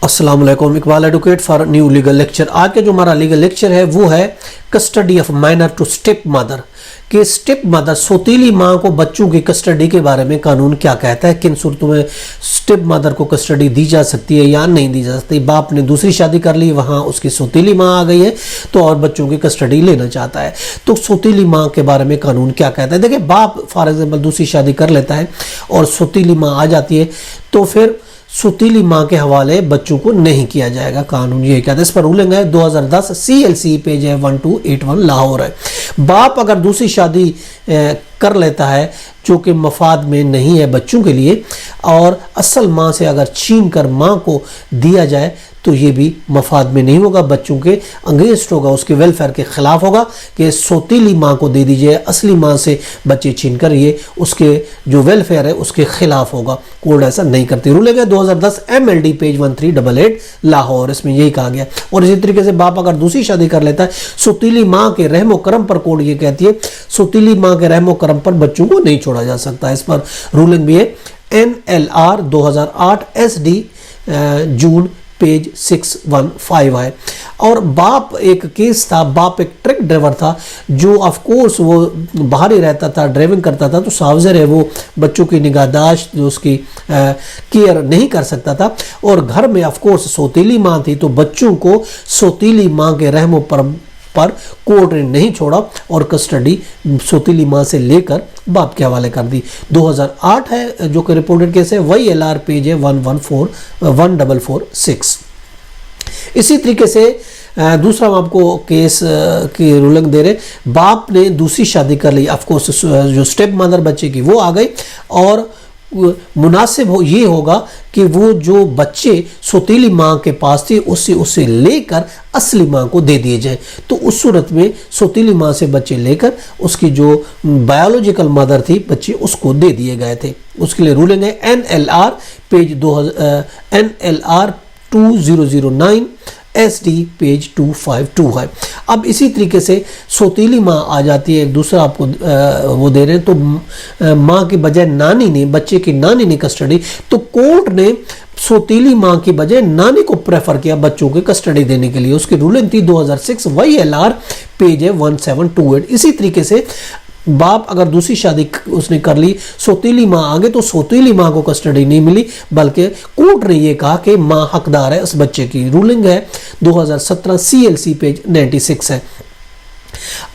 अस्सलाम वालेकुम, Iqbal advocate for new legal lecture. आज का जो हमारा लीगल लेक्चर है वो है custody of minor to step mother. कि स्टेप मदर सौतीली माँ को बच्चों की कस्टडी के बारे में कानून क्या कहता है, किन सूरतों में स्टेप मदर को कस्टडी दी जा सकती है या नहीं दी जा सकती। बाप ने दूसरी शादी कर ली, वहाँ उसकी सौतीली माँ आ गई है तो और बच्चों की कस्टडी लेना चाहता है, तो सौतीली माँ के बारे में कानून क्या कहता है। देखिए, बाप फॉर एग्जाम्पल दूसरी शादी कर लेता है और सौतीली माँ आ जाती है तो फिर सौतीली माँ के हवाले बच्चों को नहीं किया जाएगा। कानून ये कहता है, इस पर रूलिंग है 2010 CLC पेज है 1281 लाहौर है। बाप अगर दूसरी शादी कर लेता है जो कि मफाद में नहीं है बच्चों के लिए, और असल माँ से अगर छीन कर माँ को दिया जाए तो ये भी मफाद में नहीं होगा, बच्चों के अगेंस्ट होगा, उसके वेलफेयर के खिलाफ होगा कि सौतीली माँ को दे दीजिए, असली माँ से बच्चे छीन कर, ये उसके जो वेलफेयर है उसके खिलाफ होगा। कोर्ट ऐसा नहीं करती। रूलिंग है 2010 MLD पेज 1388 लाहौर, इसमें यही कहा गया। और इसी तरीके से बाप अगर दूसरी शादी कर लेता है सौतीली माँ के रहमो करम पर, कोर्ट ये कहती है सौतीली माँ के रहमो करम पर बच्चों को नहीं छोड़ा जा सकता। इस पर रूलिंग भी है NLR 2008 SD जून पेज 615 है। और बाप एक केस था, बाप एक ट्रक ड्राइवर था जो ऑफ कोर्स वो बाहर ही रहता था, ड्राइविंग करता था, तो सावजर है वो बच्चों की निगाहदाश्त जो उसकी केयर नहीं कर सकता था, और घर में ऑफ कोर्स सौतीली माँ थी, तो बच्चों को सौतीली माँ के रहमों पर कोर्ट ने नहीं छोड़ा और कस्टडी सौतीली माँ से लेकर बाप के हवाले कर दी। 2008 है जो कि रिपोर्टेड केस है, वही LR पेज है 1446। इसी तरीके से दूसरा हम आपको केस की रूलिंग दे रहे, बाप ने दूसरी शादी कर ली, ऑफकोर्स जो स्टेप मदर बच्चे की वो आ गई, और मुनासिब ये होगा कि वो जो बच्चे सौतीली माँ के पास थे उसे लेकर असली माँ को दे दिए जाए। तो उस सूरत में सौतीली माँ से बच्चे लेकर उसकी जो बायोलॉजिकल मदर थी बच्चे उसको दे दिए गए थे। उसके लिए रूलिंग है NLR page NLR 2009 SD page 252 है। अब इसी तरीके से सौतीली माँ आ जाती है, एक दूसरा आपको वो दे रहे हैं, तो माँ के बजाय नानी ने, बच्चे की नानी ने कस्टडी, तो कोर्ट ने सौतीली माँ की बजाय नानी को प्रेफर किया बच्चों की कस्टडी देने के लिए। उसकी रूलिंग थी 2006 वही LR पेज है 1728। इसी तरीके से बाप अगर दूसरी शादी उसने कर ली, सौतीली माँ आ गई, तो सौतीली माँ को कस्टडी नहीं मिली, बल्कि कोर्ट ने ये कहा कि माँ हकदार है उस बच्चे की। रूलिंग है 2017 CLC पेज 96 है।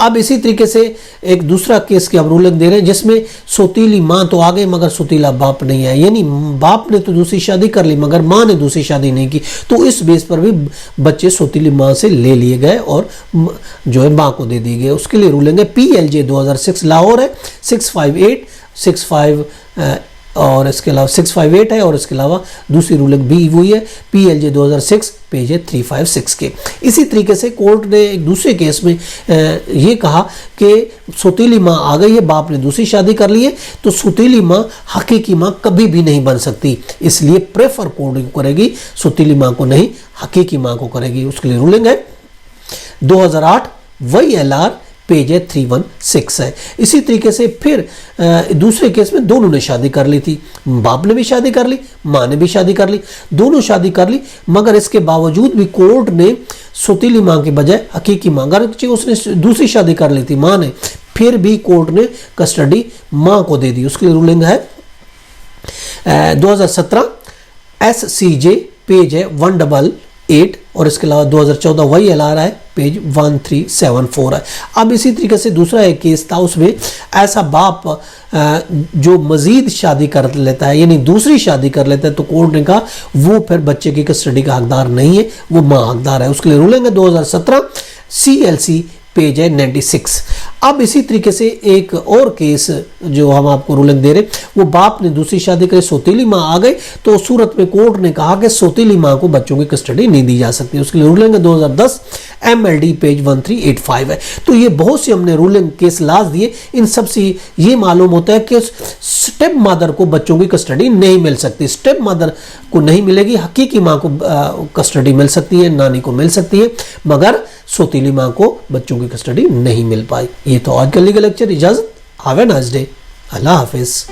अब इसी तरीके से एक दूसरा केस की हम रूलिंग दे रहे हैं जिसमें सौतीली माँ तो आ गई मगर सौतीला बाप नहीं है, यानी बाप ने तो दूसरी शादी कर ली मगर माँ ने दूसरी शादी नहीं की, तो इस बेस पर भी बच्चे सौतीली माँ से ले लिए गए और जो है माँ को दे दिए गए। उसके लिए रूलिंग है PLJ 2006 लाहौर है 65865 और इसके अलावा 658 है, और इसके अलावा दूसरी रूलिंग भी हुई है PLJ 2006 पेज 356 के। इसी तरीके से कोर्ट ने एक दूसरे केस में ये कहा कि सौतीली माँ आ गई है, बाप ने दूसरी शादी कर ली है, तो सौतीली माँ हकीकी माँ कभी भी नहीं बन सकती, इसलिए प्रेफर कोर्ट करेगी सौतीली माँ को, नहीं हकीकी माँ को करेगी। उसके लिए रूलिंग है 2008 वही LR पेज 316 है। इसी तरीके से फिर दूसरे केस में दोनों ने शादी कर ली थी, बाप ने भी शादी कर ली, माँ ने भी शादी कर ली, दोनों शादी कर ली, मगर इसके बावजूद भी कोर्ट ने सौतीली माँ के बजाय हकीकी माँ, अगर उसने दूसरी शादी कर ली थी माँ ने, फिर भी कोर्ट ने कस्टडी माँ को दे दी। उसके लिए रूलिंग है 2017 SCJ पेज है 188, और इसके अलावा 2014 वही LR है पेज 1374 है। अब इसी तरीके से दूसरा एक केस था, उसमें ऐसा बाप जो मजीद शादी कर लेता है, यानी दूसरी शादी कर लेता है, तो कोर्ट ने कहा वो फिर बच्चे की कस्टडी का हकदार नहीं है, वो माँ हकदार है। उसके लिए रूलिंग है 2017 CLC पेज है 96। अब इसी तरीके से एक और केस जो हम आपको रूलिंग दे रहे, वो बाप ने दूसरी शादी करी, सौतीली माँ आ गई, तो उस सूरत में कोर्ट ने कहा कि सौतीली माँ को बच्चों की कस्टडी नहीं दी जा सकती। उसके लिए रूलिंग है 2010 MLD पेज 1385 है। तो ये बहुत सी हमने रूलिंग केस लाज दिए, इन सब से ये मालूम होता है कि स्टेप मदर को बच्चों की कस्टडी नहीं मिल सकती, स्टेप मदर को नहीं मिलेगी, हकीकी माँ को कस्टडी मिल सकती है, नानी को मिल सकती है, मगर सौतीली माँ को बच्चों की कस्टडी नहीं मिल पाई। ये तो आज का लीगल लेक्चर। इजाजत, have a nice day, Allah Hafiz.